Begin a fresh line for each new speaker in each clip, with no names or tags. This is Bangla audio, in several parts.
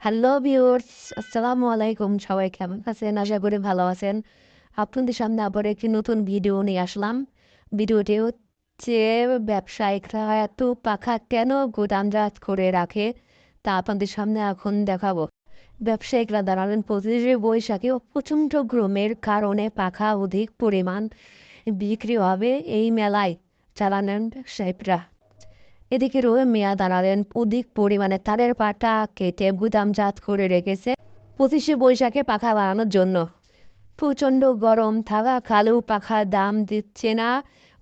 হ্যালো ভিউয়ার্স, আসসালামু আলাইকুম। সবাই কেমন আছেন? আশা করি ভালো আছেন। আপনাদের সামনে আবার একটি নতুন ভিডিও নিয়ে আসলাম। ভিডিওটি হচ্ছে ব্যবসায়িকরা এত পাখা কেন গুদামজাত করে রাখে তা আপনাদের সামনে এখন দেখাবো। ব্যবসায়িকরা দাঁড়ালেন 25শে বৈশাখে প্রচণ্ড গরমের কারণে পাখা অধিক পরিমাণ বিক্রি হবে এই মেলায় চালানেন ব্যবসায়ীরা। এদিকে রোয়ে মিয়া দাঁড়ালেন অধিক পরিমাণে তারের পাটা কেটে গুদামজাত করে রেখেছে 25শে বৈশাখে পাখা বানানোর জন্য। প্রচণ্ড গরম থাকা কালো পাখার দাম দিচ্ছে না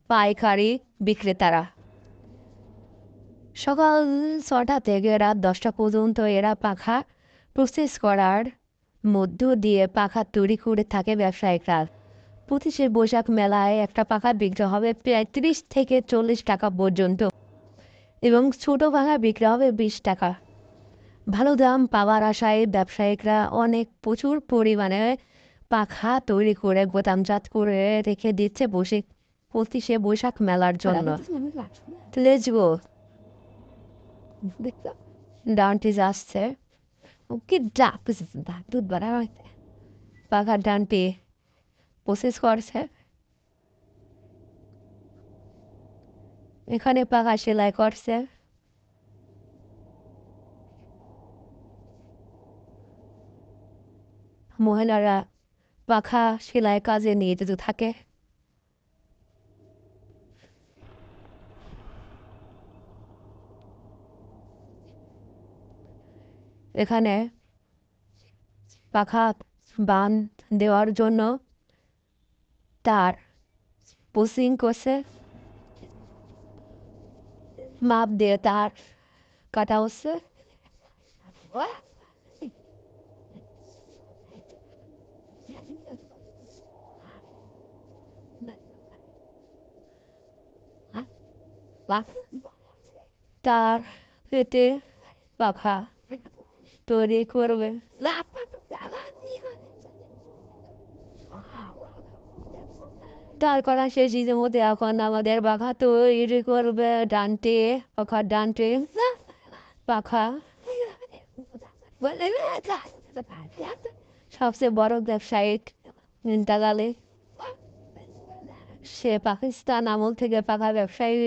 পাইকারি বিক্রেতারা। সকাল 6টা থেকে রাত 10টা পর্যন্ত এরা পাখা প্রসেস করার মধ্য দিয়ে পাখা তৈরি করে থাকে ব্যবসায়িকরা। 25শে বৈশাখ মেলায় একটা পাখা বিক্রি হবে প্রায় 30 থেকে 40 টাকা পর্যন্ত এবং ছোট পাখা বিক্রি হবে 20 টাকা। ভালো দাম পাওয়ার আশায় ব্যবসায়িকরা প্রচুর পরিমাণে পাখা তৈরি করে গোদামজাত করে রেখে দিচ্ছে 25শে বৈশাখ মেলার জন্য। Let's go. ডানটি আসছে কি ডাক দুধ বাড়া পাখার ডানটি প্রসেস করছে। এখানে পাখা সেলাই করছে। মহিলারা পাখা সেলাই কাজে নিয়োজিত থাকে। এখানে পাখা বান দেওয়ার জন্য তার পুসিং করছে, মাপ দিয়ে তার কাটা হচ্ছে। তার পেটে পাখা তৈরি করবে। তার করা শেষের মধ্যে এখন আমাদের পাখা তৈরি করবে ডান্টে পাখা ডান্টে পাখা। সবচেয়ে বড় ব্যবসায়িক ইন্টাগালে সে পাকিস্তান আমল থেকে পাখা ব্যবসায়ী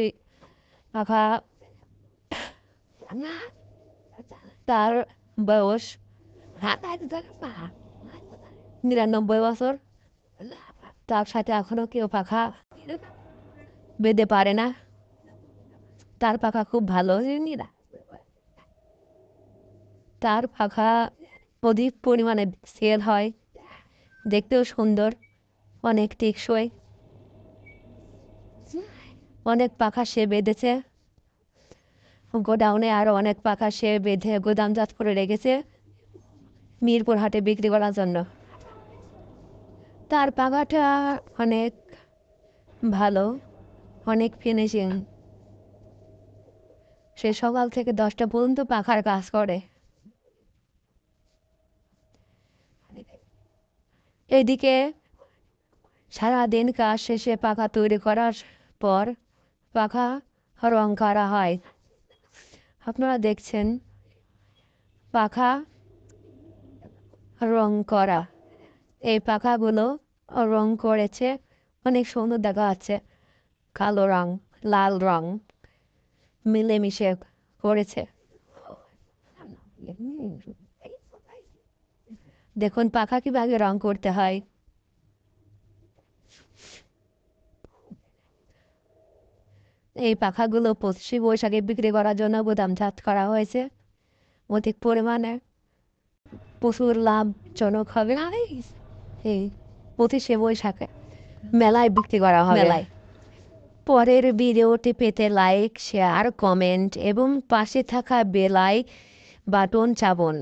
পাখা তার বয়স 99 বছর। তার সাথে এখনো কেউ পাখা বেঁধে পারে না। তার পাখা খুব ভালো। তার পাখা অধিক পরিমাণে সেল হয়, দেখতেও সুন্দর, অনেক টেকসই। অনেক পাখা সে বেঁধেছে গোডাউনে, আরও অনেক পাখা সে বেঁধে গোদামজাত করে রেখেছে মিরপুর হাটে বিক্রি করার জন্য। তার পাখাটা অনেক ভালো, অনেক ফিনিশিং। সে সকাল থেকে 10টা পর্যন্ত পাখার কাজ করে। এদিকে সারাদিন কাজ শেষে পাখা তৈরি করার পর পাখা রং করা হয়। আপনারা দেখছেন পাখা রং করা। এই পাখাগুলো রং করেছে, অনেক সুন্দর দেখা যাচ্ছে। কালো রং, লাল রং মিলেমিশে করেছে। দেখুন পাখা কিভাবে রং করতে হয়। এই পাখাগুলো 25শে বৈশাখে বিক্রি করার জন্য গুদামজাত করা হয়েছে অধিক পরিমাণে। প্রচুর লাভজনক হবে এই 25শে বৈশাখে মেলায় বিক্রি করা হবে। মেলায় পরের ভিডিওটি পেতে লাইক, শেয়ার, কমেন্ট এবং পাশে থাকা বেল বাটন চাপুন।